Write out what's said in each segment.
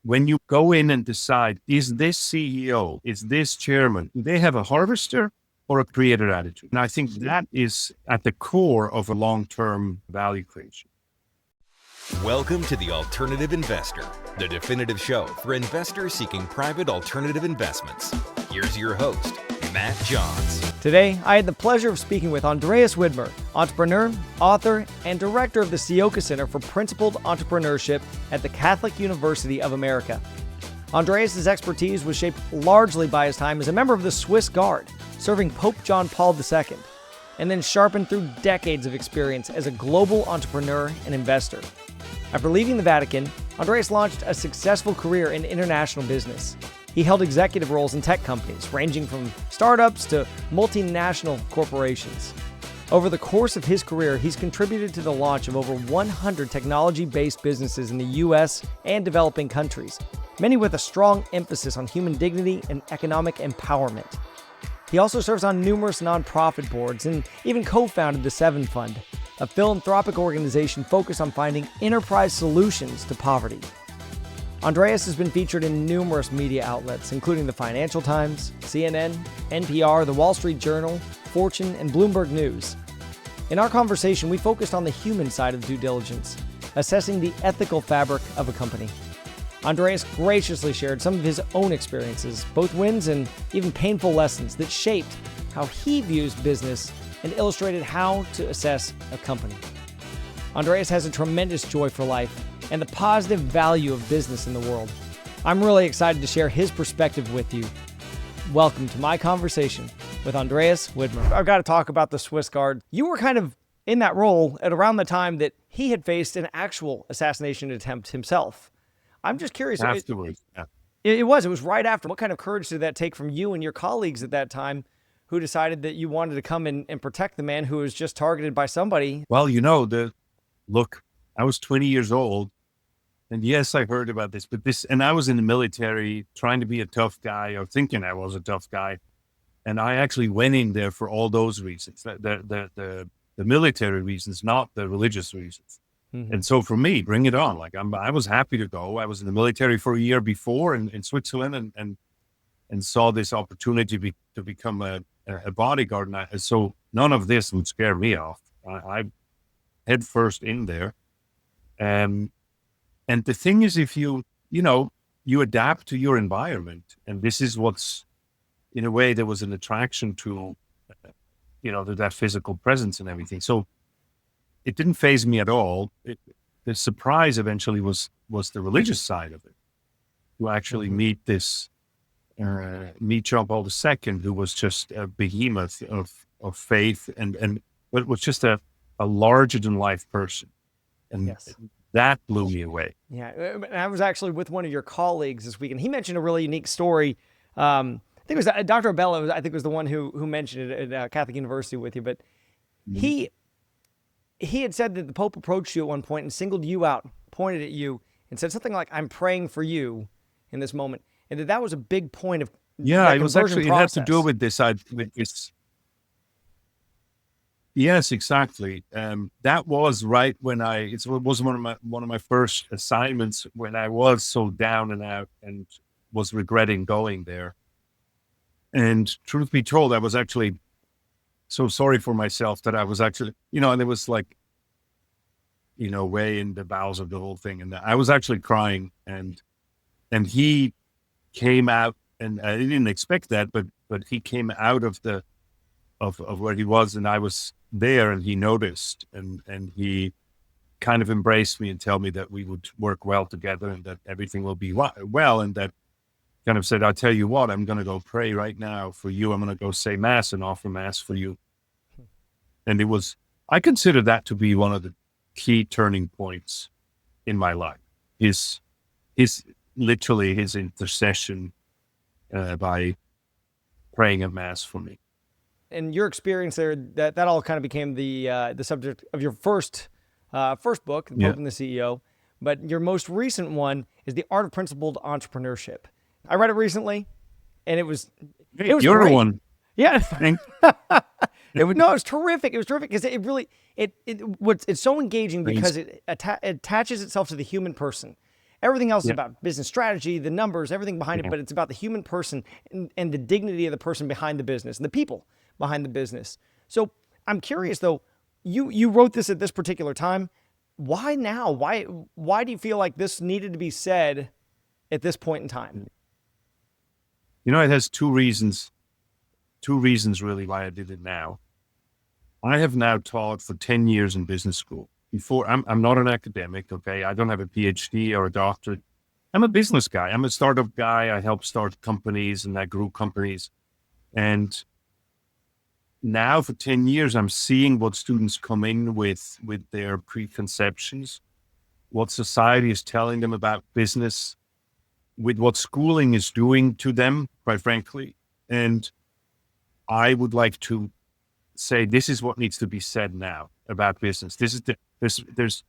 when you go in and decide, is this CEO, is this chairman, do they have a harvester or a creator attitude? And I think that is at the core of a long-term value creation. Welcome to The Alternative Investor, the definitive show for investors seeking private alternative investments. Here's your host, Matt Johns. Today, I had the pleasure of speaking with Andreas Widmer, entrepreneur, author, and director of the Sioka Center for Principled Entrepreneurship at the Catholic University of America. Andreas' expertise was shaped largely by his time as a member of the Swiss Guard, serving Pope John Paul II, and then sharpened through decades of experience as a global entrepreneur and investor. After leaving the Vatican, Andreas launched a successful career in international business. He held executive roles in tech companies, ranging from startups to multinational corporations. Over the course of his career, he's contributed to the launch of over 100 technology-based businesses in the U.S. and developing countries, many with a strong emphasis on human dignity and economic empowerment. He also serves on numerous nonprofit boards and even co-founded the Seven Fund, a philanthropic organization focused on finding enterprise solutions to poverty. Andreas has been featured in numerous media outlets, including the Financial Times, CNN, NPR, the Wall Street Journal, Fortune, and Bloomberg News. In our conversation, we focused on the human side of due diligence, assessing the ethical fabric of a company. Andreas graciously shared some of his own experiences, both wins and even painful lessons that shaped how he views business and illustrated how to assess a company. Andreas has a tremendous joy for life and the positive value of business in the world. I'm really excited to share his perspective with you. Welcome to my conversation with Andreas Widmer. I've got to talk about the Swiss Guard. You were kind of in that role at around the time that he had faced an actual assassination attempt himself. I'm just curious. Afterwards, yeah. It was right after. What kind of courage did that take from you and your colleagues at that time who decided that you wanted to come in and protect the man who was just targeted by somebody? Well, look, I was 20 years old, and yes, I heard about this, and I was in the military trying to be a tough guy or thinking I was a tough guy. And I actually went in there for all those reasons, the military reasons, not the religious reasons. Mm-hmm. And so for me, bring it on. Like I was happy to go. I was in the military for a year before in Switzerland and saw this opportunity to become a bodyguard. And so none of this would scare me off. I head first in there. And the thing is, if you adapt to your environment, and this is what's, in a way, there was an attraction to, that physical presence and everything. So it didn't faze me at all. The surprise eventually was the religious side of it. To actually meet John Paul II, who was just a behemoth of faith but was just a larger than life person. And yes, that blew me away. Yeah. I was actually with one of your colleagues this week, and he mentioned a really unique story. I think it was Dr. Abella, I think was the one who mentioned it at Catholic University with you, but he had said that the Pope approached you at one point and singled you out, pointed at you, and said something like, "I'm praying for you in this moment." And that was a big point of it was actually process. It had to do with this. Yes, exactly. That was right when it was one of my first assignments when I was so down and out and was regretting going there. And truth be told, I was actually so sorry for myself that I was actually, and it was like, way in the bowels of the whole thing. And I was actually crying and he came out, and I didn't expect that, but he came out of where he was, and I was there, and he noticed, and he kind of embraced me and tell me that we would work well together and that everything will be well, and that kind of said, "I'll tell you what, I'm going to go pray right now for you. I'm going to go say mass and offer mass for you." And I consider that to be one of the key turning points in my life. His intercession by praying at mass for me. And your experience there, that all kind of became the subject of your first book, The Pope and the CEO. But your most recent one is The Art of Principled Entrepreneurship. I read it recently, and it was You're great. The one. Yeah. It was terrific. It was terrific because it's so engaging because it attaches itself to the human person. Everything else is Yeah. about business strategy, the numbers, everything behind it, Yeah. but it's about the human person and the dignity of the person behind the business and the people behind the business. So I'm curious though, you wrote this at this particular time. Why now? Why do you feel like this needed to be said at this point in time? It has two reasons really why I did it now. I have now taught for 10 years in business school. Before, I'm not an academic, okay? I don't have a PhD or a doctorate. I'm a business guy. I'm a startup guy. I help start companies and I grew companies. And now for 10 years, I'm seeing what students come in with their preconceptions, what society is telling them about business, with what schooling is doing to them, quite frankly. And I would like to say this is what needs to be said now about business. There's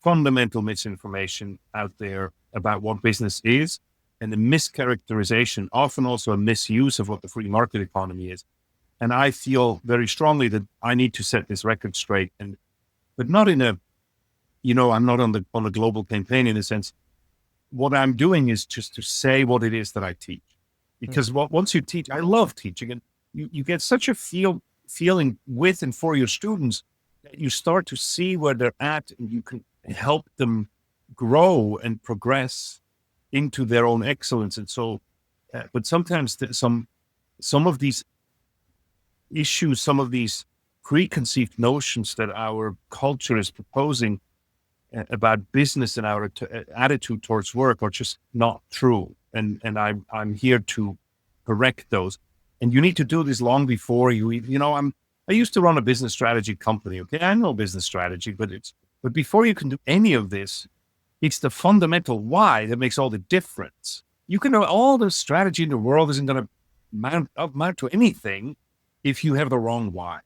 fundamental misinformation out there about what business is and the mischaracterization, often also a misuse of what the free market economy is. And I feel very strongly that I need to set this record straight, but not in a, I'm not on a global campaign in a sense. What I'm doing is just to say what it is that I teach, because once you teach, I love teaching, and you get such a feeling with and for your students that you start to see where they're at, and you can help them grow and progress into their own excellence. And so, but sometimes some of these issues, some of these preconceived notions that our culture is proposing about business and our attitude towards work are just not true. And I'm here to correct those. And you need to do this long before I used to run a business strategy company. Okay, I know business strategy, but before you can do any of this, it's the fundamental why that makes all the difference. You can know all the strategy in the world isn't going to amount to anything if you have the wrong why.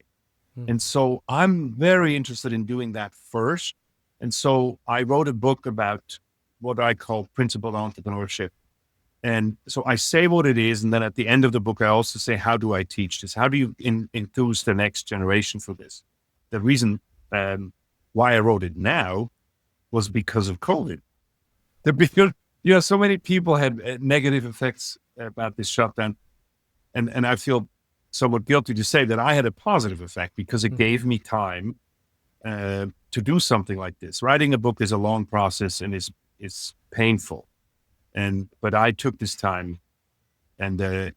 And so I'm very interested in doing that first. And so I wrote a book about what I call principled entrepreneurship. And so I say what it is. And then at the end of the book, I also say, how do I teach this? How do you enthuse the next generation for this? The reason why I wrote it now was because of COVID. So many people had negative effects about this shutdown. And I feel somewhat guilty to say that I had a positive effect because it gave me time to do something like this. Writing a book is a long process and is painful. But I took this time, and the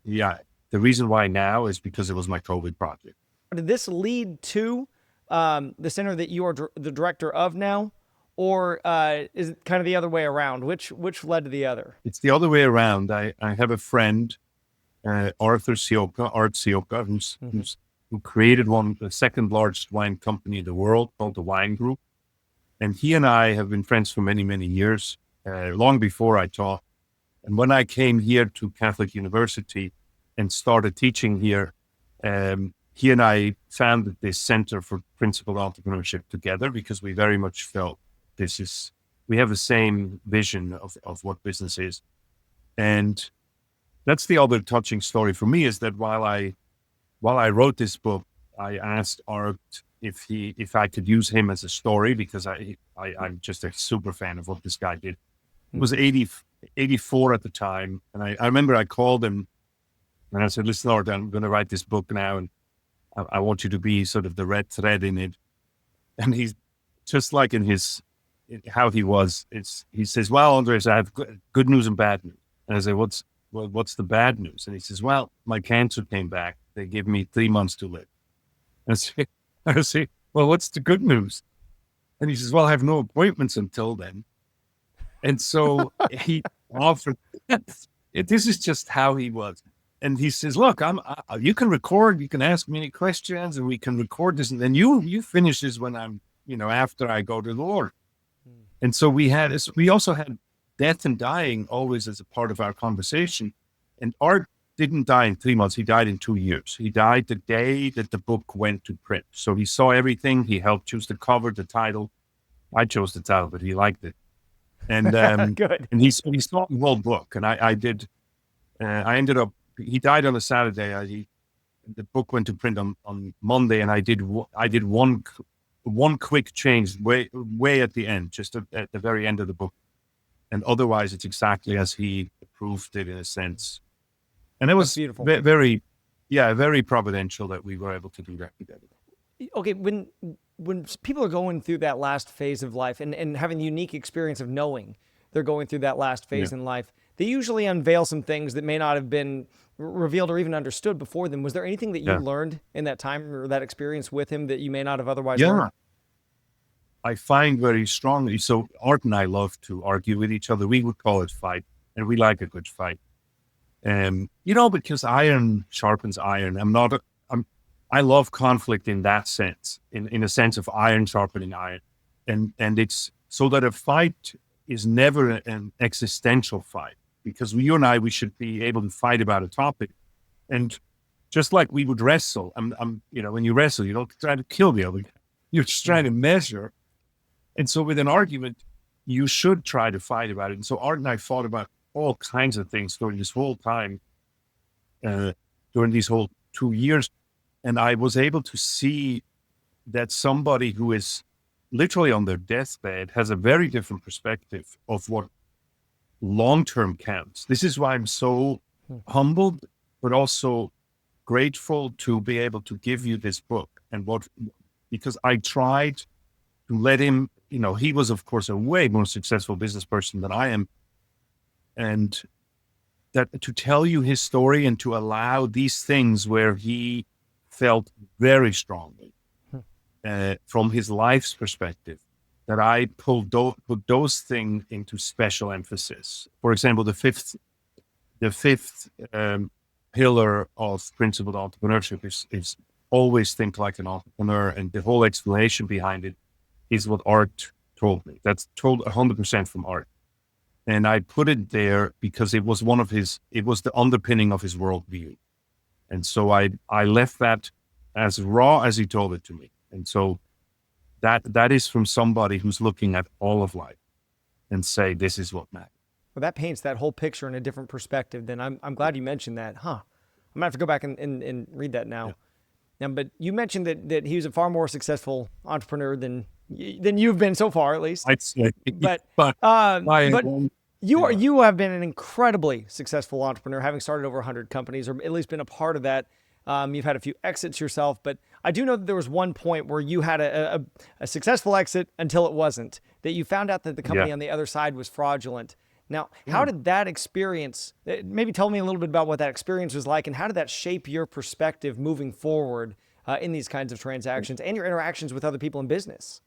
reason why now is because it was my COVID project. Did this lead to the center that you are the director of now, or is it kind of the other way around? Which led to the other? It's the other way around. I have a friend, Art Sioka, who created the second largest wine company in the world called the Wine Group. And he and I have been friends for many, many years, long before I taught. And when I came here to Catholic University and started teaching here, he and I founded this Center for Principled Entrepreneurship together because we very much felt we have the same vision of what business is. And that's the other touching story for me, is that while I wrote this book, I asked Art if I could use him as a story, because I'm just a super fan of what this guy did. He was 84 at the time. And I remember I called him and I said, listen, Art, I'm going to write this book now, and I want you to be sort of the red thread in it. And he's just like how he was. He says, well, Andreas, I have good news and bad news. And I say, what's the bad news? And he says, well, my cancer came back. They give me 3 months to live. And I say, well, what's the good news? And he says, well, I have no appointments until then. And so he offered, this is just how he was. And he says, look, you can record, you can ask me any questions, and we can record this. And then you finish this when I'm, after I go to the Lord. And so we also had death and dying always as a part of our conversation. And Art didn't die in 3 months. He died in 2 years. He died the day that the book went to print. So he saw everything. He helped choose the cover, the title. I chose the title, but he liked it. And Good. And he saw the whole book. And I ended up, he died on a Saturday. The book went to print on Monday, and I did one quick change way at the end, just at the very end of the book. And otherwise it's exactly as he approved it in a sense. And it was beautiful. very providential that we were able to do that together. Okay, when people are going through that last phase of life and having the unique experience of knowing they're going through that last phase in life, they usually unveil some things that may not have been revealed or even understood before them. Was there anything that you learned in that time or that experience with him that you may not have otherwise learned? I find very strongly. So Art and I love to argue with each other. We would call it fight, and we like a good fight. Because iron sharpens iron. I love conflict in that sense, in a sense of iron sharpening iron. And it's so that a fight is never an existential fight, because you and I, we should be able to fight about a topic. And just like we would wrestle, when you wrestle, you don't try to kill the other guy. You're just trying to measure. And so with an argument, you should try to fight about it. And so Art and I fought about all kinds of things during this whole time, during these whole 2 years. And I was able to see that somebody who is literally on their deathbed has a very different perspective of what long-term counts. This is why I'm so humbled, but also grateful to be able to give you this book. Because I tried to let him, he was of course a way more successful business person than I am. And that to tell you his story and to allow these things where he felt very strongly from his life's perspective, that I put those things into special emphasis. For example, the fifth pillar of principled entrepreneurship is always think like an entrepreneur, and the whole explanation behind it is what Art told me. That's told 100% from Art. And I put it there because it was the underpinning of his worldview. And so I left that as raw as he told it to me. And so that is from somebody who's looking at all of life and say, this is what matters. Well, that paints that whole picture in a different perspective. Then I'm glad you mentioned that. I'm gonna have to go back and read that now. Now, but you mentioned that he was a far more successful entrepreneur than you've been so far, at least. I'd say, but you have been an incredibly successful entrepreneur, having started over 100 companies, or at least been a part of that. You've had a few exits yourself, but I do know that there was one point where you had a successful exit until it wasn't, that you found out that the company on the other side was fraudulent. Now, how did that experience, maybe tell me a little bit about what that experience was like, and how did that shape your perspective moving forward in these kinds of transactions and your interactions with other people in business?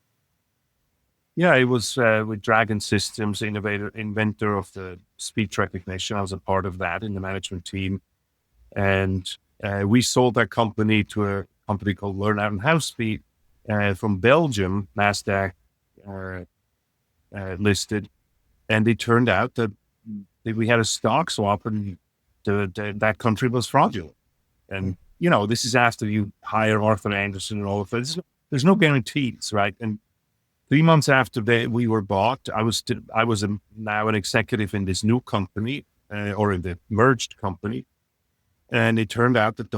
Yeah, it was with Dragon Systems, inventor of the speech recognition. I was a part of that in the management team. And we sold that company to a company called Learn Out and House Speed from Belgium, NASDAQ listed. And it turned out that we had a stock swap and that country was fraudulent. And, this is after you hire Arthur Andersen and all of that. There's no guarantees, right? And 3 months after we were bought, I was now an executive in this new company or in the merged company. And it turned out that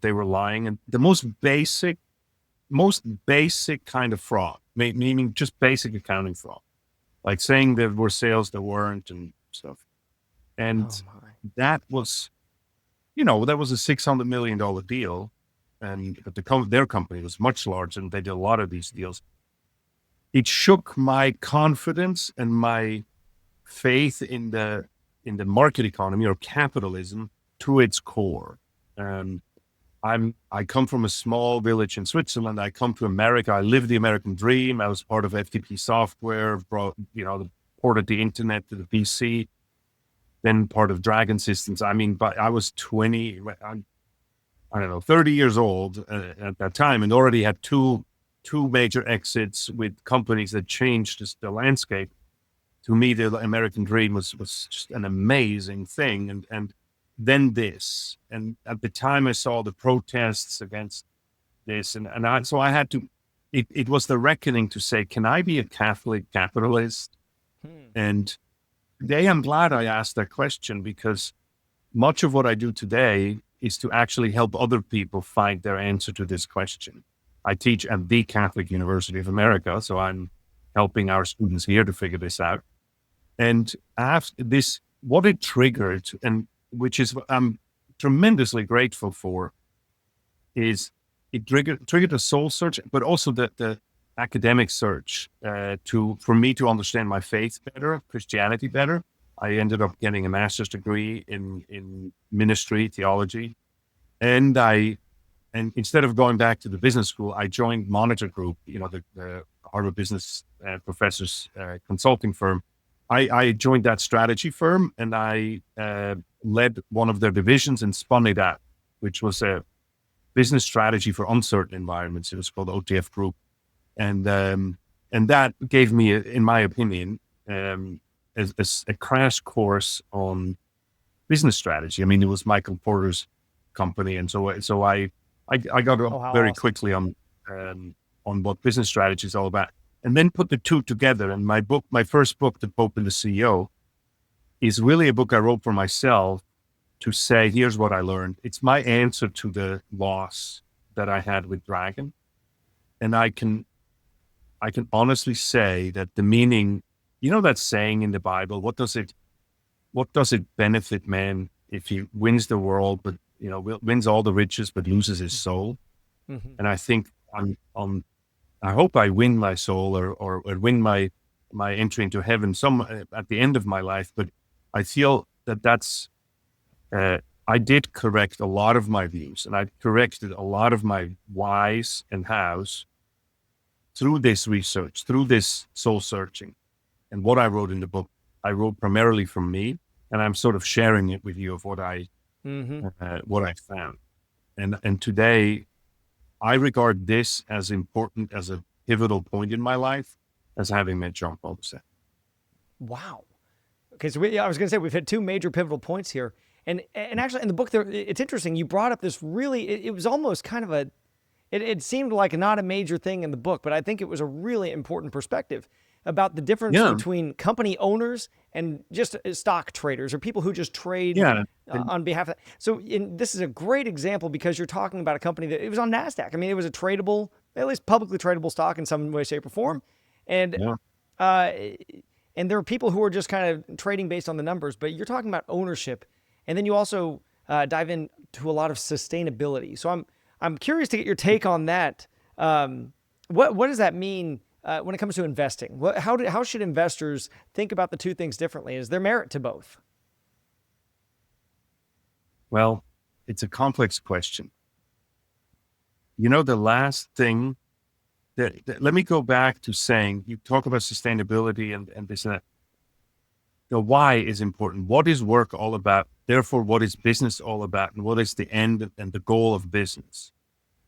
they were lying, and the most basic kind of fraud, meaning just basic accounting fraud, like saying there were sales that weren't and stuff. And that was a $600 million deal. But their company was much larger, and they did a lot of these deals. It shook my confidence and my faith in the market economy or capitalism to its core. I come from a small village in Switzerland. I come to America. I lived the American dream. I was part of FTP Software, ported the internet to the PC, then part of Dragon Systems. But I was 30 years old at that time, and already had two major exits with companies that changed the landscape. To me, the American dream was just an amazing thing. And then this, and at the time I saw the protests against this, so I had to, it was the reckoning to say, can I be a Catholic capitalist? And today I'm glad I asked that question, because much of what I do today is to actually help other people find their answer to this question. I teach at the Catholic University of America, so I'm helping our students here to figure this out. And after this, what it triggered, and which is what I'm tremendously grateful for, is it triggered a soul search, but also the academic search for me to understand my faith better, Christianity better. I ended up getting a master's degree in ministry theology, and instead of going back to the business school, I joined Monitor Group, the Harvard Business Professors consulting firm. I joined that strategy firm, and I led one of their divisions and spun it out, which was a business strategy for uncertain environments. It was called OTF Group, and that gave me, in my opinion, a crash course on business strategy. I mean, it was Michael Porter's company, and so I got up very quickly on what business strategy is all about, and then put the two together. And my first book, The Pope and the CEO, is really a book I wrote for myself to say, here's what I learned. It's my answer to the loss that I had with Dragon. And I can honestly say that the meaning, that saying in the Bible, what does it benefit man if he wins the world, but, wins all the riches, but loses his soul? Mm-hmm. And I think I hope I win my soul or win my entry into heaven at the end of my life. But I feel that's, I did correct a lot of my views, and I corrected a lot of my whys and hows through this research, through this soul searching. And what I wrote in the book, I wrote primarily from me, and I'm sort of sharing it with you of what I found. And today, I regard this as important, as a pivotal point in my life, as having met Jean-Paul II. Wow. Okay, so I was going to say we've had two major pivotal points here. And actually, in the book, there, it's interesting. You brought up this really, it was almost kind of it seemed like not a major thing in the book, but I think it was a really important perspective about the difference between company owners and just stock traders, or people who just trade on behalf of. So this is a great example, because you're talking about a company that it was on NASDAQ. I mean, it was a tradable, at least publicly tradable stock in some way, shape, or form. And and there are people who are just kind of trading based on the numbers, but you're talking about ownership. And then you also dive into a lot of sustainability. So I'm curious to get your take on that. What does that mean when it comes to investing? How should investors think about the two things differently? Is there merit to both? Well, it's a complex question. The last thing let me go back to saying, you talk about sustainability and this and that. The why is important. What is work all about? Therefore, what is business all about? And what is the end and the goal of business?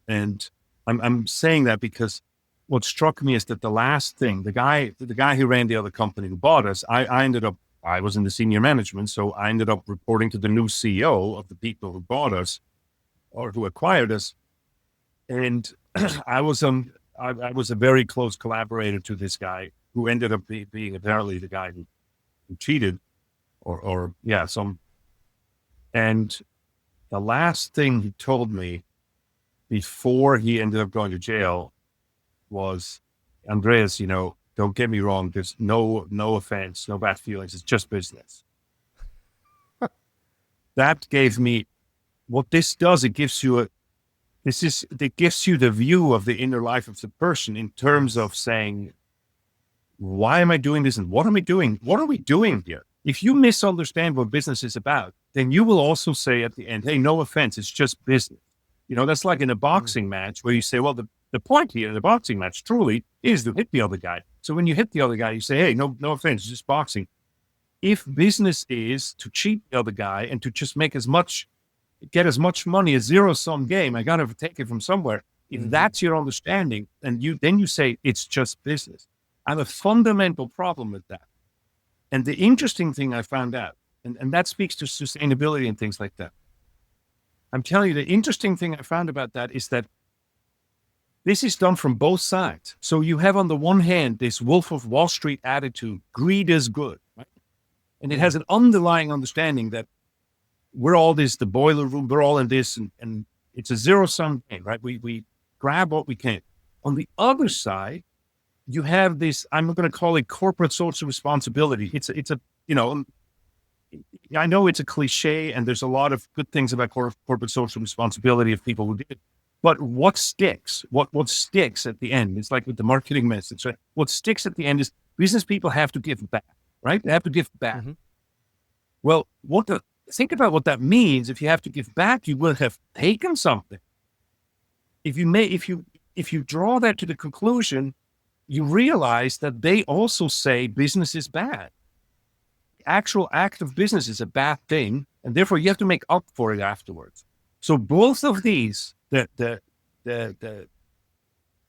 And I'm saying that because what struck me is that the last thing, the guy who ran the other company who bought us, I was in the senior management, so I ended up reporting to the new CEO of the people who bought us or who acquired us. And I was a very close collaborator to this guy, who ended up being apparently the guy who cheated and the last thing he told me before he ended up going to jail was, Andreas, don't get me wrong, there's no offense, no bad feelings, it's just business. That gave me what this does. It gives you the view of the inner life of the person, in terms of saying, why am I doing this? And what am I doing? What are we doing here? If you misunderstand what business is about, then you will also say at the end, hey, no offense, it's just business. That's like in a boxing match where you say, well, the point here in the boxing match truly is to hit the other guy. So when you hit the other guy, you say, hey, no offense, it's just boxing. If business is to cheat the other guy and to just get as much money, a zero-sum game, I got to take it from somewhere. If that's your understanding, and then you say it's just business. I have a fundamental problem with that. And the interesting thing I found out, and that speaks to sustainability and things like that. I'm telling you, the interesting thing I found about that is that this is done from both sides. So you have on the one hand, this Wolf of Wall Street attitude, greed is good, right? And it has an underlying understanding that we're all the boiler room, we're all in this, and it's a zero-sum game, right? We grab what we can. On the other side, you have this, I'm going to call it corporate social responsibility. It's a, I know it's a cliche and there's a lot of good things about corporate social responsibility of people who did it. But what sticks, what sticks at the end, it's like with the marketing message, right? What sticks at the end is business people have to give back, right? They have to give back. Mm-hmm. Well, think about what that means. If you have to give back, you will have taken something. If you draw that to the conclusion, you realize that they also say business is bad. The actual act of business is a bad thing, and therefore you have to make up for it afterwards. So both of these, the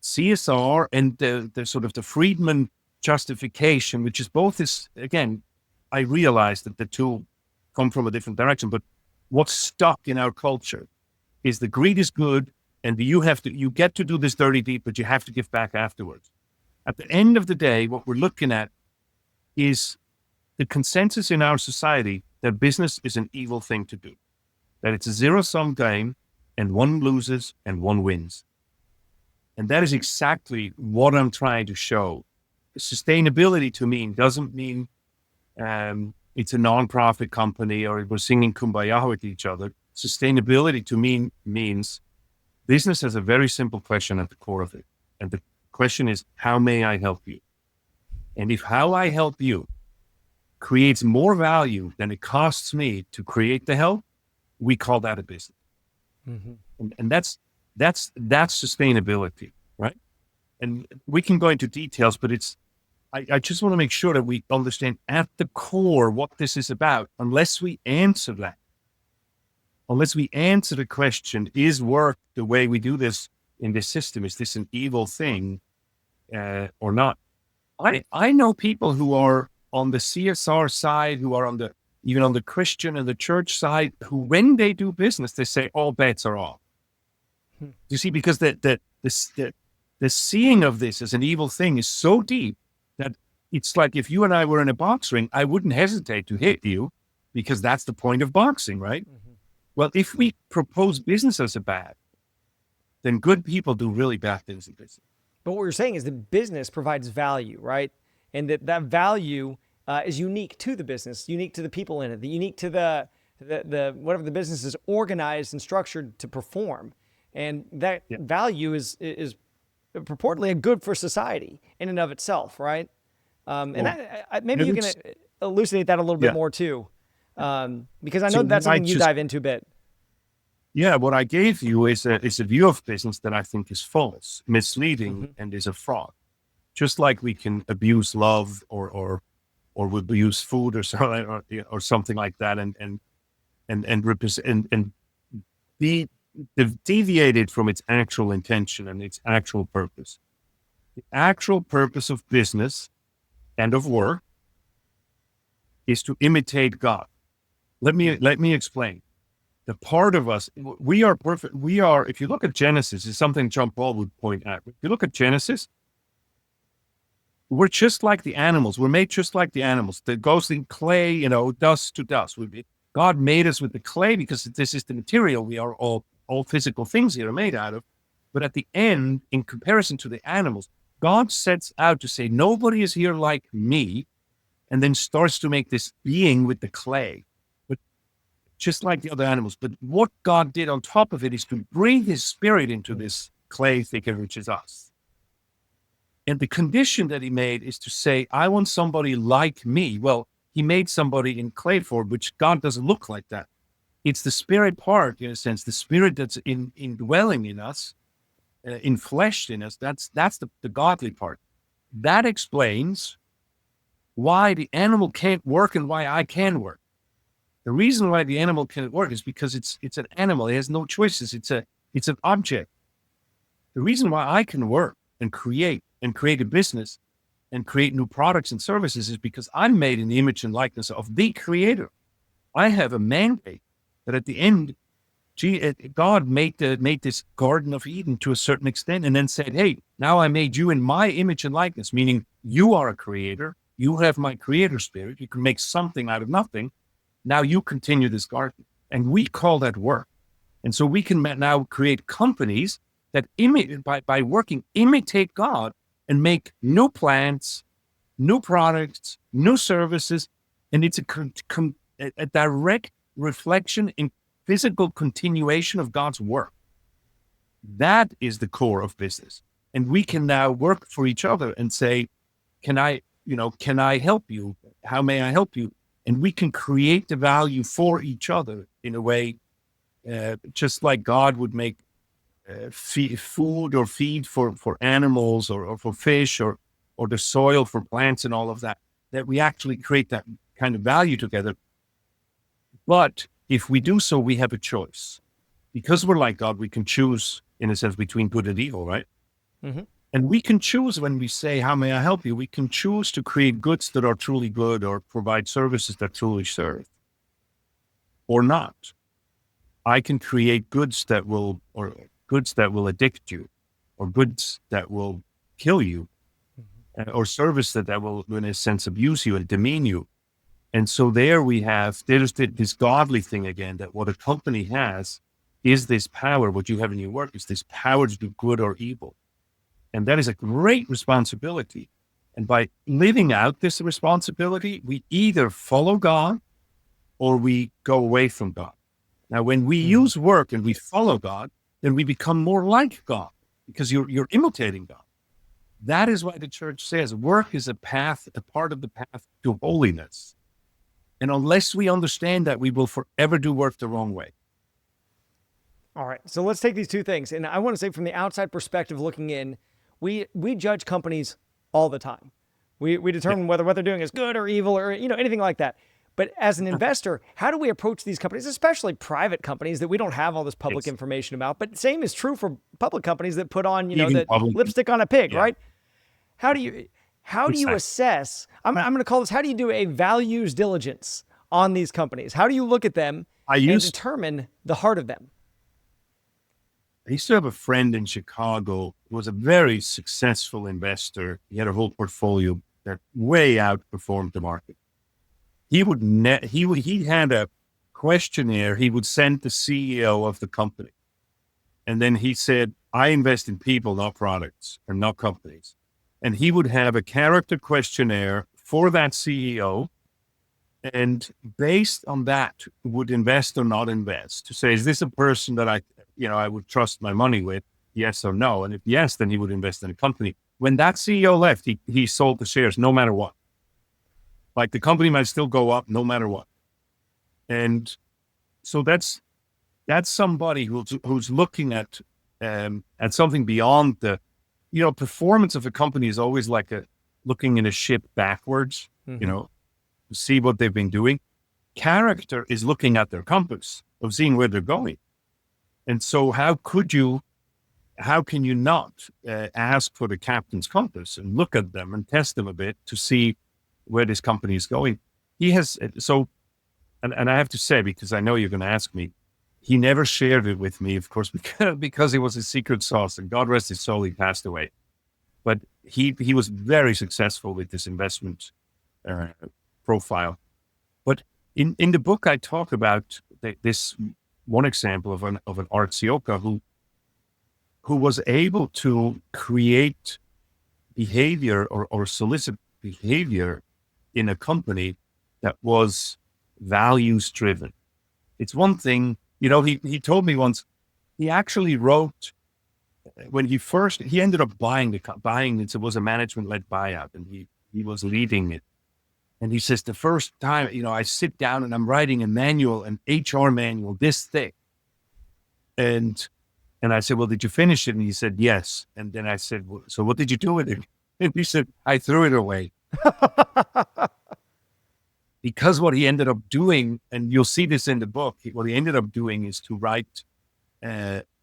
CSR and the sort of the Friedman justification, which is both is, again, I realize that the two come from a different direction, but what's stuck in our culture is the greed is good, and you get to do this dirty deed, but you have to give back afterwards. At the end of the day, what we're looking at is the consensus in our society that business is an evil thing to do, that it's a zero-sum game, and one loses and one wins. And that is exactly what I'm trying to show. Sustainability to me doesn't mean it's a non-profit company or we're singing Kumbaya with each other. Sustainability to me means business has a very simple question at the core of it. And the question is, how may I help you? And if how I help you creates more value than it costs me to create the help, we call that a business. Mm-hmm. And that's sustainability, right? And we can go into details, but I just want to make sure that we understand at the core what this is about. Unless we answer the question, is work the way we do this in this system? Is this an evil thing or not? I know people who are on the CSR side, who are even on the Christian and the church side, who when they do business, they say all bets are off. You see, because the seeing of this as an evil thing is so deep that it's like if you and I were in a box ring, I wouldn't hesitate to hit you because that's the point of boxing, right? Mm-hmm. Well, if we propose business as a bad, then good people do really bad things in business. But what you're saying is that business provides value, right? And that value is unique to the business, unique to the people in it, unique to the whatever the business is organized and structured to perform. And that value is purportedly a good for society in and of itself, right? And maybe you can elucidate that a little bit more too, because I know that's something you dive into a bit. Yeah, what I gave you is a view of business that I think is false, misleading, mm-hmm. and is a fraud. Just like we can abuse love or we abuse food or something like that, and be deviated from its actual intention and its actual purpose. The actual purpose of business and of work is to imitate God. Let me explain. The part of us, we are perfect. We are, if you look at Genesis, it's something John Paul would point out. If you look at Genesis, we're just like the animals. We're made just like the animals. That goes in clay, dust to dust. God made us with the clay because this is the material we are all physical things here are made out of. But at the end, in comparison to the animals, God sets out to say, nobody is here like me, and then starts to make this being with the clay, but just like the other animals. But what God did on top of it is to breathe his spirit into this clay thicket, which is us. And the condition that he made is to say, I want somebody like me. Well, he made somebody in clay form, which God doesn't look like that. It's the spirit part, in a sense, the spirit that's indwelling in us, infleshed in us. That's the godly part. That explains why the animal can't work and why I can work. The reason why the animal can't work is because it's an animal. It has no choices. It's an object. The reason why I can work and create a business and create new products and services is because I'm made in the image and likeness of the Creator. I have a mandate that at the end, God made this Garden of Eden to a certain extent and then said, hey, now I made you in my image and likeness, meaning you are a creator. You have my creator spirit. You can make something out of nothing. Now you continue this garden. And we call that work. And so we can now create companies that by working, imitate God and make new plans, new products, new services. And it's a direct reflection in physical continuation of God's work. That is the core of business. And we can now work for each other and say, can I help you? How may I help you? And we can create the value for each other in a way, just like God would make food or feed for animals or for fish or the soil for plants and all of that, that we actually create that kind of value together. But if we do so, we have a choice. Because we're like God, we can choose, in a sense, between good and evil, right? Mm-hmm. And we can choose when we say, how may I help you? We can choose to create goods that are truly good or provide services that truly serve, or not. I can create goods that will addict you, or goods that will kill you, or service that will, in a sense, abuse you and demean you. And so there's this godly thing again, that what a company has is this power. What you have in your work is this power to do good or evil. And that is a great responsibility. And by living out this responsibility, we either follow God or we go away from God. Now, when we use work and we follow God, then we become more like God, because you're imitating God. That is why the church says work is a part of the path to holiness. And unless we understand that, we will forever do work the wrong way. All right. So let's take these two things. And I want to say, from the outside perspective looking in, we judge companies all the time. We determine whether what they're doing is good or evil or, anything like that. But as an investor, how do we approach these companies, especially private companies that we don't have all this public information about? But same is true for public companies that put on, lipstick on a pig, right? How do you assess? I'm going to call this, how do you do a values diligence on these companies? How do you look at them and determine the heart of them? I used to have a friend in Chicago who was a very successful investor. He had a whole portfolio that way outperformed the market. He had a questionnaire he would send the CEO of the company. And then he said, I invest in people, not products, or not companies. And he would have a character questionnaire for that CEO. And based on that, would invest or not invest, to say, is this a person that I would trust my money with? Yes or no. And if yes, then he would invest in a company. When that CEO left, he sold the shares no matter what. Like, the company might still go up no matter what. And so that's somebody who's looking at something beyond the, performance of a company is always like looking in a ship backwards, to see what they've been doing. Character is looking at their compass of seeing where they're going. And so how can you not ask for the captain's compass and look at them and test them a bit to see where this company is going? He has, and I have to say, because I know you're going to ask me, he never shared it with me, of course, because it was a secret sauce, and God rest his soul, he passed away. But he was very successful with this investment profile. But in the book, I talk about this one example of an art Sioka who was able to create behavior or solicit behavior in a company that was values driven. It's one thing, he told me once, he actually wrote, when he ended up buying it. It was a management led buyout, and he was leading it. And he says, the first time, I sit down and I'm writing a manual, an HR manual this thick. And I said, well, did you finish it? And he said, yes. And then I said, well, so what did you do with it? And he said, I threw it away. Because what he ended up doing, and you'll see this in the book, what he ended up doing is to write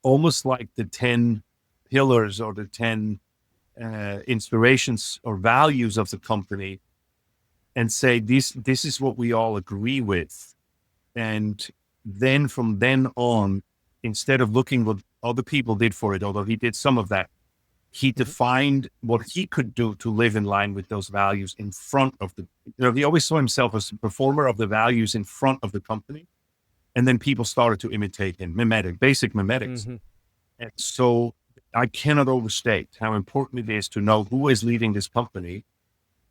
almost like the 10 pillars or the 10 inspirations or values of the company, and say, this is what we all agree with. And then from then on, instead of looking what other people did for it, although he did some of that, he defined what he could do to live in line with those values in front of he always saw himself as a performer of the values in front of the company. And then people started to imitate him, basic mimetics. And so I cannot overstate how important it is to know who is leading this company,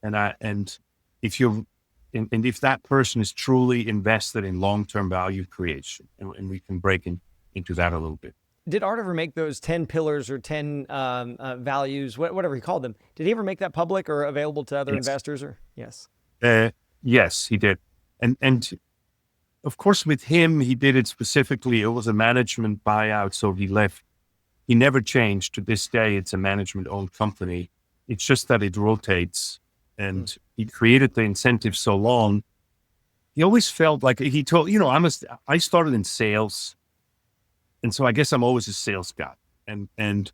and if you and if that person is truly invested in long-term value creation, and we can break into that a little bit. Did Art ever make those 10 pillars or 10 values, whatever he called them? Did he ever make that public or available to other investors? Or yes, yes, he did, and of course with him he did it specifically. It was a management buyout, so he left. He never changed. To this day, it's a management-owned company. It's just that it rotates, and he created the incentive so long. He always felt like he told, I started in sales, and so I guess I'm always a sales guy. And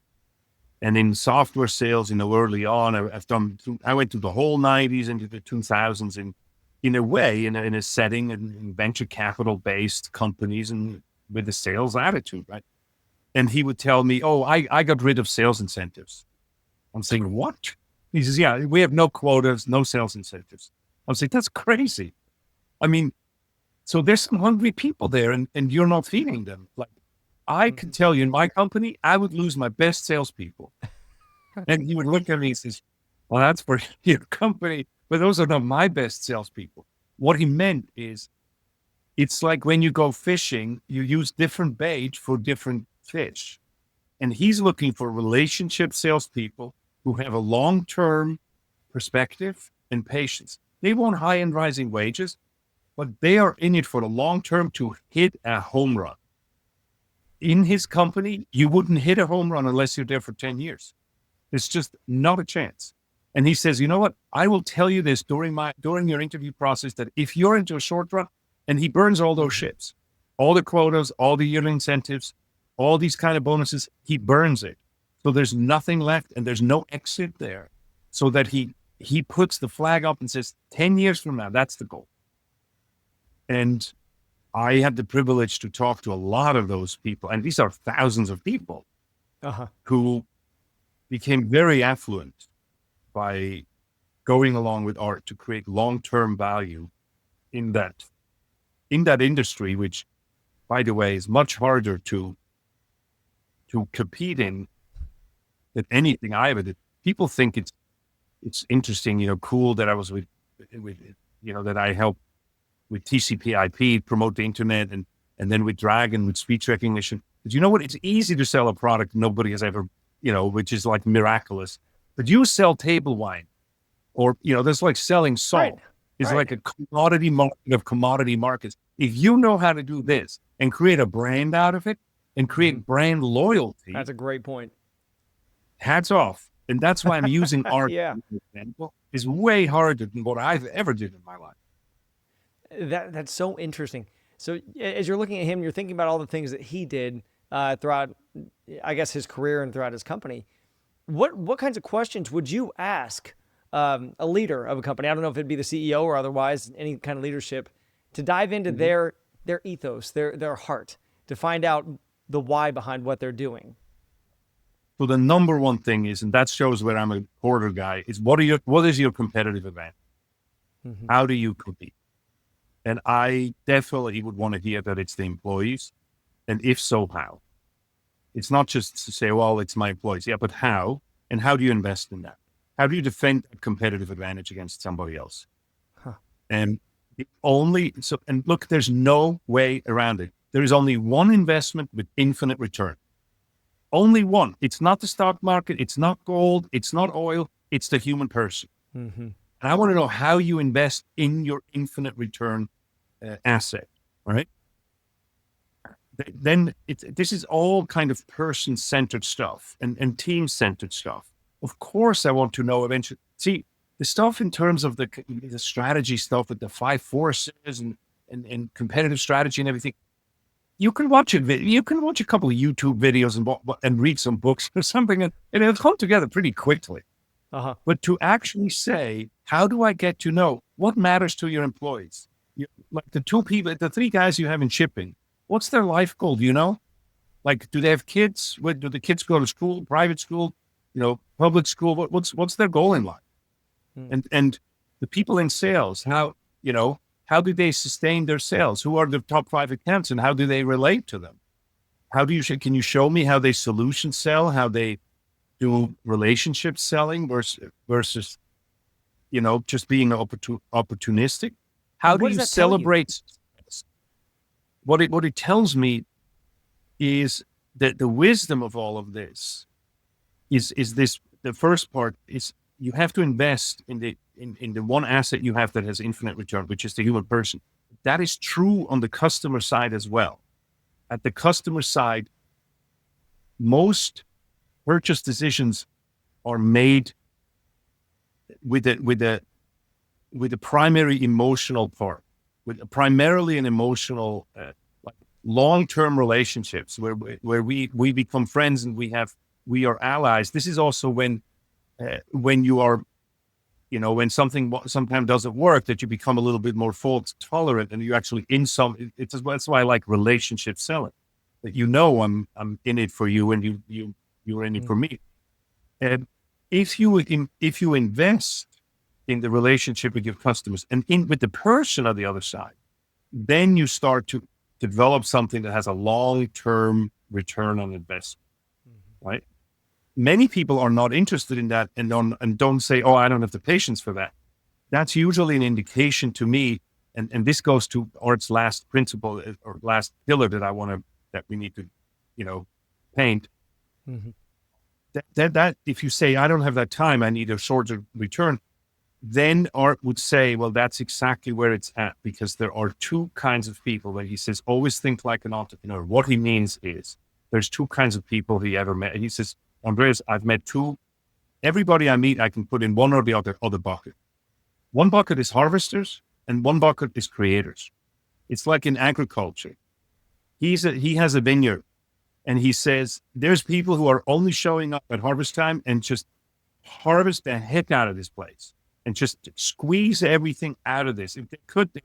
in software sales, early on, I went through the whole 90s into the 2000s, in a way, in a setting in venture capital-based companies and with a sales attitude, right? And he would tell me, "Oh, I got rid of sales incentives." I'm saying, "What?" He says, "Yeah, we have no quotas, no sales incentives." I'm saying, "That's crazy." I mean, so there's some hungry people there, and you're not feeding them. Like, I can tell you, in my company, I would lose my best salespeople. And he would look at me and says, "Well, that's for your company, but those are not my best salespeople." What he meant is, it's like when you go fishing, you use different bait for different fish. And he's looking for relationship salespeople who have a long-term perspective and patience. They want high and rising wages, but they are in it for the long term to hit a home run. In his company, you wouldn't hit a home run unless you're there for 10 years. It's just not a chance. And he says, "You know what? I will tell you this during your interview process, that if you're into a short run," and he burns all those ships, all the quotas, all the yearly incentives, all these kind of bonuses, he burns it. So there's nothing left and there's no exit there. So that he puts the flag up and says, 10 years from now, that's the goal. And I had the privilege to talk to a lot of those people. And these are thousands of people who became very affluent by going along with Art to create long-term value in that industry, which, by the way, is much harder to compete in than anything I ever did. People think it's interesting, cool that I was with that I helped with TCP/IP promote the internet, and then with Dragon with speech recognition. But you know what? It's easy to sell a product nobody has ever, which is like miraculous. But you sell table wine, or that's like selling salt. Right. It's like a commodity market of commodity markets. If you know how to do this and create a brand out of it, and create brand loyalty. That's a great point. Hats off. And that's why I'm using Art Yeah. as an example. It's way harder than what I've ever did in my life. That's so interesting. So as you're looking at him, you're thinking about all the things that he did throughout, I guess, his career and throughout his company. What kinds of questions would you ask a leader of a company? I don't know if it'd be the CEO or otherwise, any kind of leadership, to dive into their ethos, their heart, to find out the why behind what they're doing. So the number one thing is, and that shows where I'm a quarter guy, is what is your competitive advantage? How do you compete? And I definitely would want to hear that it's the employees. And if so, how? It's not just to say, well, it's my employees. Yeah, but how? And how do you invest in that? How do you defend that competitive advantage against somebody else? And and look, there's no way around it. There is only one investment with infinite return. Only one. It's not the stock market. It's not gold. It's not oil. It's the human person. And I want to know how you invest in your infinite return asset, right? Then this is all kind of person-centered stuff and team-centered stuff. Of course, I want to know eventually. See, the stuff in terms of the strategy stuff with the 5 forces and competitive strategy and everything, you can watch it. You can watch a couple of YouTube videos and read some books or something, and it'll come together pretty quickly. But to actually say, how do I get to know what matters to your employees? Like the 3 guys you have in shipping, what's their life goal? Do you know? Like, do they have kids? Do the kids go to school, private school, public school? What's their goal in life? And the people in sales, how do they sustain their sales? Who are the top 5 accounts and how do they relate to them? how do you, can you show me how they solution sell, how they do relationship selling versus just being opportunistic? How And do what does you that tell you? celebrate? What it tells me is that the wisdom of all of this is this. The first part is you have to invest in the one asset you have that has infinite return, which is the human person. That is true on the customer side as well. At the customer side, most purchase decisions are made with a primary emotional part, with primarily an emotional, like long-term relationships where we become friends and we are allies. This is also when you are, when something sometimes doesn't work, that you become a little bit more fault tolerant, and you actually that's why I like relationship selling. That I'm in it for you, and you're in it for me. And if you invest in the relationship with your customers and with the person on the other side, then you start to develop something that has a long-term return on investment, right? Many people are not interested in that and don't say, oh, I don't have the patience for that. That's usually an indication to me, and this goes to Art's last principle or last pillar that we need to, paint. Mm-hmm. That if you say, I don't have that time, I need a shorter return, then Art would say, well, that's exactly where it's at, because there are two kinds of people. When he says, always think like an entrepreneur, what he means is there's two kinds of people he ever met. He says, Andreas, I've met two. Everybody I meet, I can put in one or the other bucket. One bucket is harvesters and one bucket is creators. It's like in agriculture. He has a vineyard, and he says there's people who are only showing up at harvest time and just harvest the heck out of this place and just squeeze everything out of this. If they could, they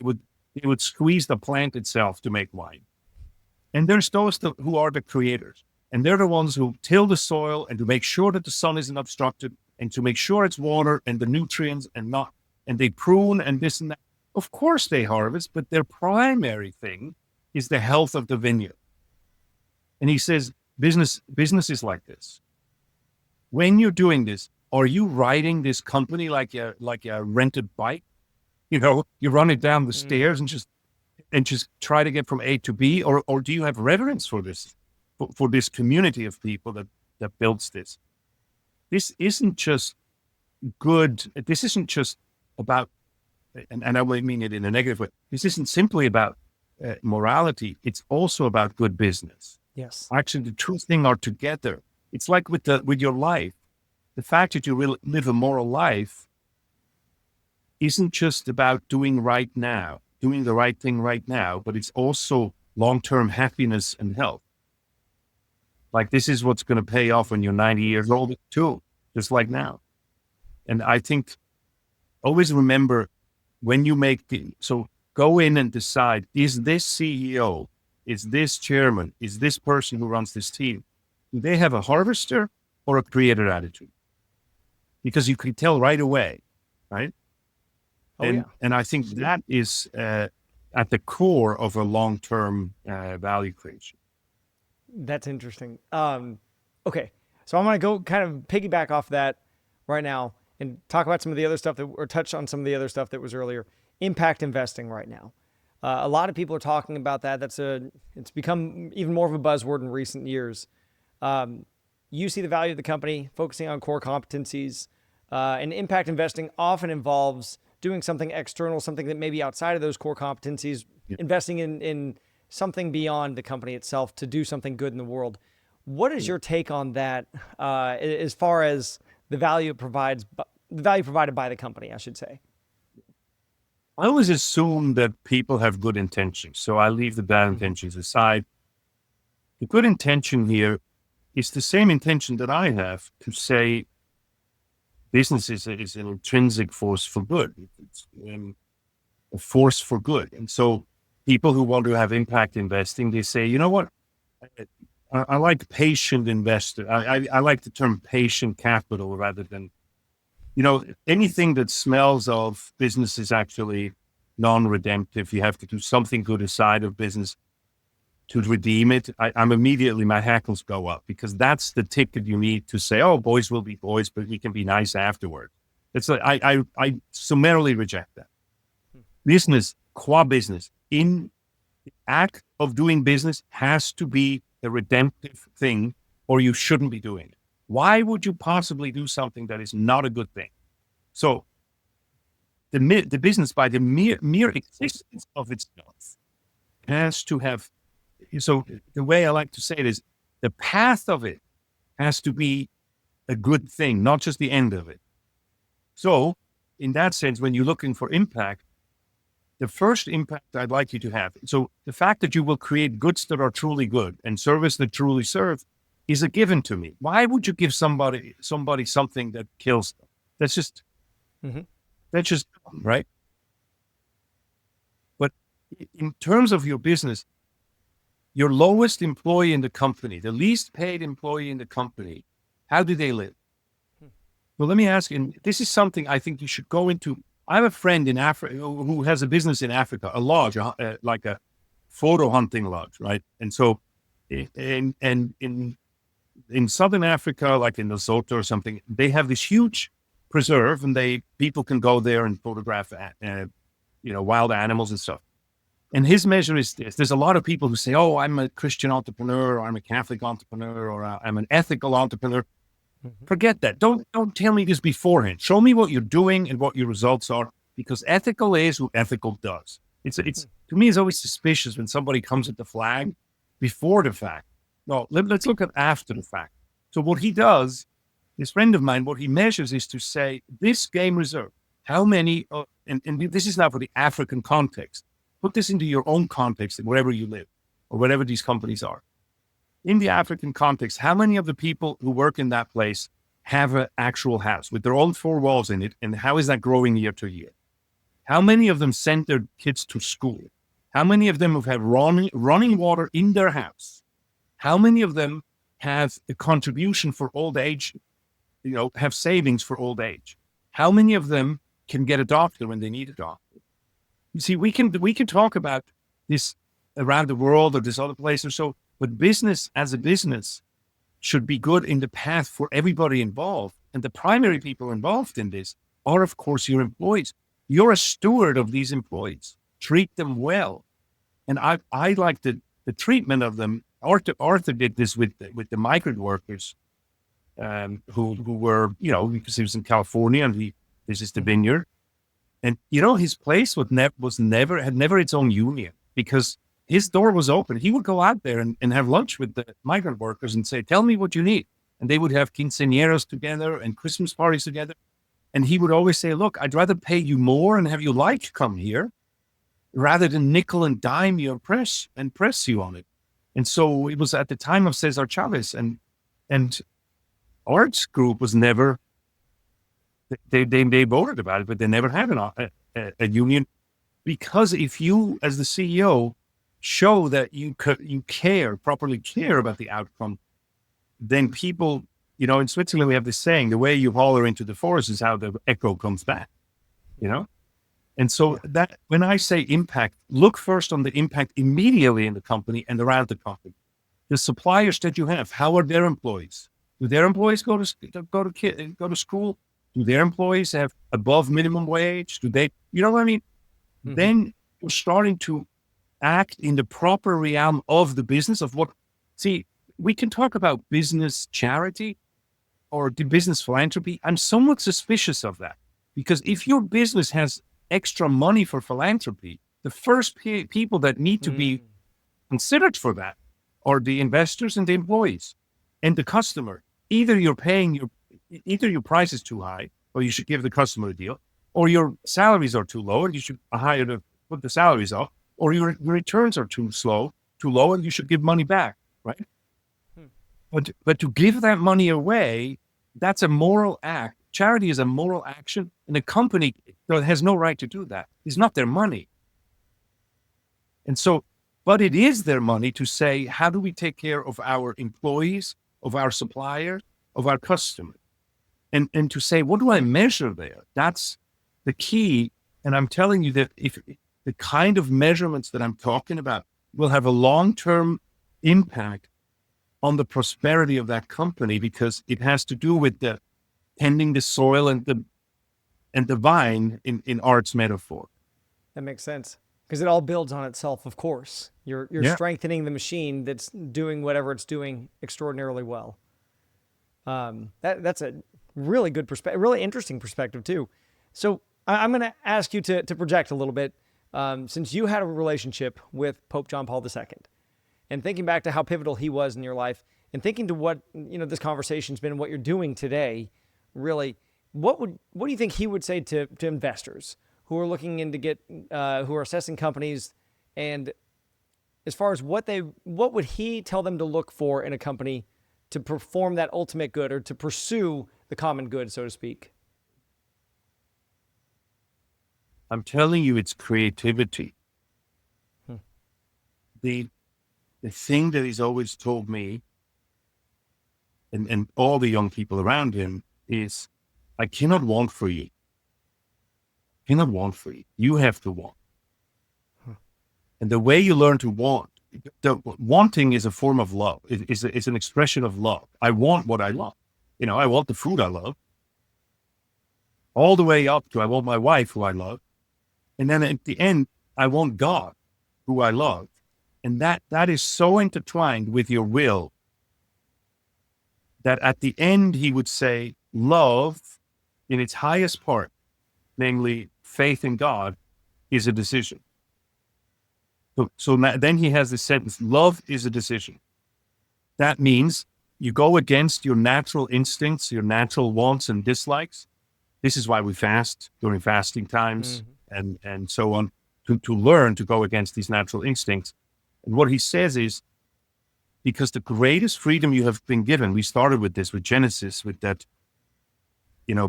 would squeeze the plant itself to make wine. And there's those who are the creators. And they're the ones who till the soil and to make sure that the sun isn't obstructed and to make sure it's water and the nutrients and they prune and this and that. Of course they harvest, but their primary thing is the health of the vineyard. And he says, business is like this. When you're doing this, are you riding this company like a rented bike? You run it down the stairs and just try to get from A to B, or do you have reverence for this? For this community of people that builds this. This isn't just good. This isn't just about, and I don't mean it in a negative way. This isn't simply about morality. It's also about good business. Yes. Actually, the two things are together. It's like with your life. The fact that you really live a moral life isn't just about doing the right thing right now, but it's also long-term happiness and health. Like this is what's going to pay off when you're 90 years old too, just like now. And I think always remember when you so go in and decide, is this CEO, is this chairman, is this person who runs this team, do they have a harvester or a creator attitude? Because you can tell right away, right? And I think that is at the core of a long-term value creation. That's interesting. Okay. So I'm going to go kind of piggyback off that right now and talk about some of the other stuff or touch on some of the other stuff that was earlier. Impact investing right now. A lot of people are talking about that. It's become even more of a buzzword in recent years. You see the value of the company, focusing on core competencies, and impact investing often involves doing something external, something that may be outside of those core competencies, investing in something beyond the company itself to do something good in the world. What is your take on that as far as the value provided by the company, I should say? I always assume that people have good intentions, so I leave the bad intentions aside. The good intention here is the same intention that I have to say business is an intrinsic force for good. It's a force for good. And so people who want to have impact investing, they say, you know what? I like patient investor. I like the term patient capital rather than, anything that smells of business is actually non-redemptive. You have to do something good aside of business. to redeem it, I'm immediately, my hackles go up, because that's the ticket you need to say, oh, boys will be boys, but we can be nice afterward. It's like, I summarily reject that. Business, qua business, in the act of doing business has to be a redemptive thing, or you shouldn't be doing it. Why would you possibly do something that is not a good thing? So the business, by the mere existence of itself, has to have, so the way I like to say it is, the path of it has to be a good thing, not just the end of it. So in that sense, when you're looking for impact, the first impact I'd like you to have, so the fact that you will create goods that are truly good and service that truly serve, is a given to me. Why would you give somebody something that kills them? That's just, that's just, right? But in terms of your business, your lowest employee in the company, the least paid employee in the company, how do they live? Well, let me ask you, and this is something I think you should go into. I have a friend in Africa who has a business in Africa, a lodge, like a photo hunting lodge, right? And so, in Southern Africa, like in Lesotho or something, they have this huge preserve, and people can go there and photograph, wild animals and stuff. And his measure is this: there's a lot of people who say, "Oh, I'm a Christian entrepreneur, or I'm a Catholic entrepreneur, or I'm an ethical entrepreneur." Forget that. Don't tell me this beforehand. Show me what you're doing and what your results are, because ethical is what ethical does. It's to me, it's always suspicious when somebody comes at the flag before the fact. No, let's look at after the fact. So what he does, this friend of mine, what he measures is to say, this game reserve, how many, and this is now for the African context. Put this into your own context, wherever you live, or wherever these companies are. In the African context, how many of the people who work in that place have an actual house with their own four walls in it? And how is that growing year to year? How many of them send their kids to school? How many of them have running water in their house? How many of them have a contribution for old age, have savings for old age? How many of them can get a doctor when they need a doctor? You see, we can talk about this around the world or this other place or so, but business as a business should be good in the path for everybody involved. And the primary people involved in this are, of course, your employees. You're a steward of these employees. Treat them well. And I like the treatment of them. Arthur did this with the migrant workers who were, because he was in California, and this is the vineyard. And, his place had never its own union, because his door was open. He would go out there and have lunch with the migrant workers and say, tell me what you need. And they would have quinceañeras together and Christmas parties together. And he would always say, look, I'd rather pay you more and have you come here rather than nickel and dime you and press you on it. And so it was at the time of Cesar Chavez, and Art's group was never, they voted about it, but they never had a union, because if you, as the CEO, show that you properly care about the outcome, then people, in Switzerland, we have this saying, the way you holler into the forest is how the echo comes back, And so that when I say impact, look first on the impact immediately in the company and around the company. The suppliers that you have, how are their employees? Do their employees go to school? Do their employees have above minimum wage? Do they, you know what I mean? Mm-hmm. Then you're starting to act in the proper realm of the business of what, see, we can talk about business charity or the business philanthropy. I'm somewhat suspicious of that, because if your business has extra money for philanthropy, the first people that need to be considered for that are the investors and the employees and the customer. Either your price is too high, or you should give the customer a deal, or your salaries are too low and you should put the salaries up, or your returns are too low, and you should give money back, right? But to give that money away, that's a moral act. Charity is a moral action, and a company has no right to do that. It's not their money. And so, but it is their money to say, how do we take care of our employees, of our suppliers, of our customers? And to say, what do I measure there? That's the key. And I'm telling you that if the kind of measurements that I'm talking about, will have a long-term impact on the prosperity of that company, because it has to do with the tending the soil and the vine in Art's metaphor. That makes sense, because it all builds on itself. Of course, you're strengthening the machine that's doing whatever it's doing extraordinarily well. That's a really good perspective, really interesting perspective too. So I'm going to ask you to project a little bit, since you had a relationship with Pope John Paul II, and thinking back to how pivotal he was in your life, and thinking to what this conversation's been, what you're doing today. Really, what do you think he would say to investors who are looking in to get, who are assessing companies, and as far as what would he tell them to look for in a company to perform that ultimate good, or to pursue the common good, so to speak? I'm telling you, it's creativity. The thing that he's always told me, and all the young people around him, is, I cannot want for you. I cannot want for you. You have to want. And the way you learn to want, wanting is a form of love. It's an expression of love. I want what I love. I want the food I love. All the way up to, I want my wife who I love. And then at the end, I want God who I love. And that is so intertwined with your will that at the end, he would say, love in its highest part, namely faith in God, is a decision. So then he has this sentence, love is a decision. That means you go against your natural instincts, your natural wants and dislikes. This is why we fast during fasting times and so on, to learn to go against these natural instincts. And what he says is, because the greatest freedom you have been given, we started with this, with Genesis, with that,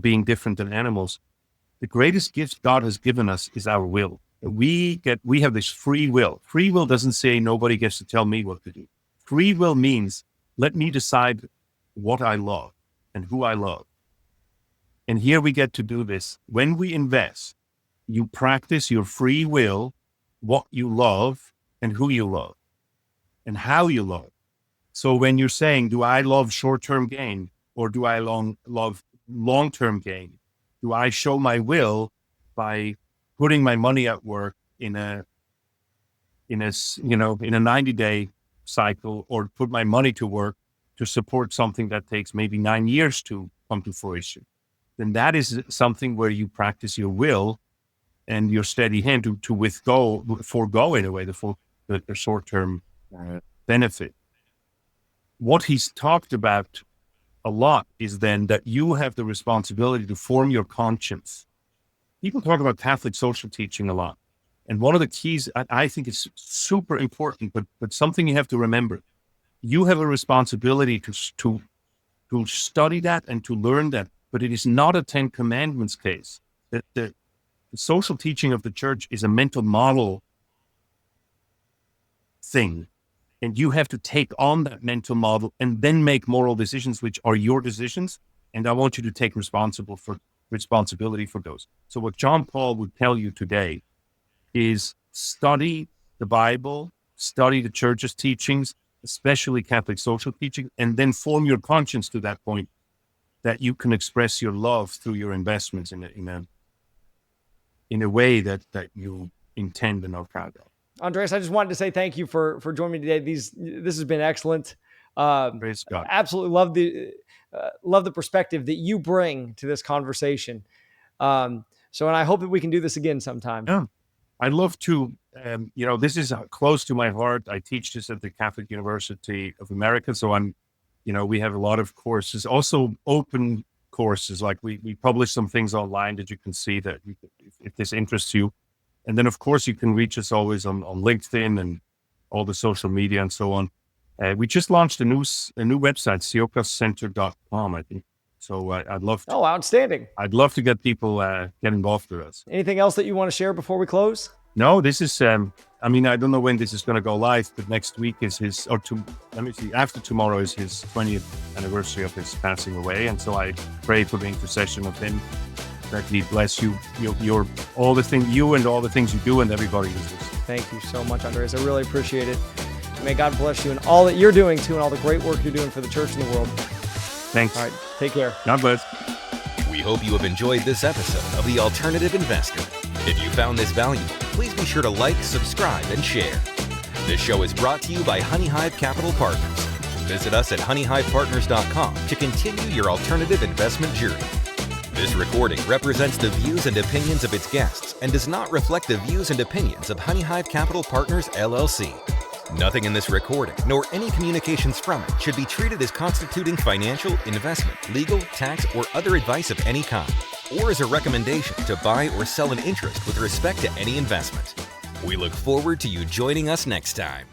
being different than animals. The greatest gift God has given us is our will. We have this free will. Free will doesn't say nobody gets to tell me what to do. Free will means, let me decide what I love and who I love. And here we get to do this. When we invest, you practice your free will, what you love and who you love and how you love. So when you're saying, do I love short-term gain, or do I love long-term gain? Do I show my will by putting my money at work in a 90-day cycle, or put my money to work to support something that takes maybe 9 years to come to fruition? Then that is something where you practice your will and your steady hand to forego in a way the short-term benefit. What he's talked about a lot is then that you have the responsibility to form your conscience. People talk about Catholic social teaching a lot. And one of the keys, I think is super important, but something you have to remember. You have a responsibility to study that and to learn that, but it is not a 10 Commandments case. The social teaching of the church is a mental model thing. And you have to take on that mental model and then make moral decisions, which are your decisions. And I want you to take responsibility for those. So what John Paul would tell you today is, study the Bible, study the church's teachings, especially Catholic social teaching, and then form your conscience to that point that you can express your love through your investments in a way that you intend and are proud of. Andreas, I just wanted to say thank you for joining me today. This has been excellent. Praise God. Absolutely love the perspective that you bring to this conversation. And I hope that we can do this again sometime. Yeah, I'd love to. This is close to my heart. I teach this at the Catholic University of America, so we have a lot of courses, also open courses. Like we publish some things online that you can see that if this interests you. And then, of course, you can reach us always on LinkedIn and all the social media and so on. We just launched a new website, siocascenter.com, I think. So I'd love to. Oh, outstanding. I'd love to get people get involved with us. Anything else that you want to share before we close? No, this is, I don't know when this is going to go live, but next week is after tomorrow is his 20th anniversary of his passing away. And so I pray for the intercession of him that He bless you. You're all the thing you and all the things you do, and everybody is this. Thank you so much, Andreas. I really appreciate it. May God bless you in all that you're doing too, and all the great work you're doing for the church and the world. Thanks. All right, take care. God bless. We hope you have enjoyed this episode of The Alternative Investor. If you found this valuable, please be sure to like, subscribe, and share. This show is brought to you by Honey Hive Capital Partners. Visit us at honeyhivepartners.com to continue your alternative investment journey. This recording represents the views and opinions of its guests and does not reflect the views and opinions of Honey Hive Capital Partners, LLC. Nothing in this recording, nor any communications from it, should be treated as constituting financial, investment, legal, tax, or other advice of any kind, or as a recommendation to buy or sell an interest with respect to any investment. We look forward to you joining us next time.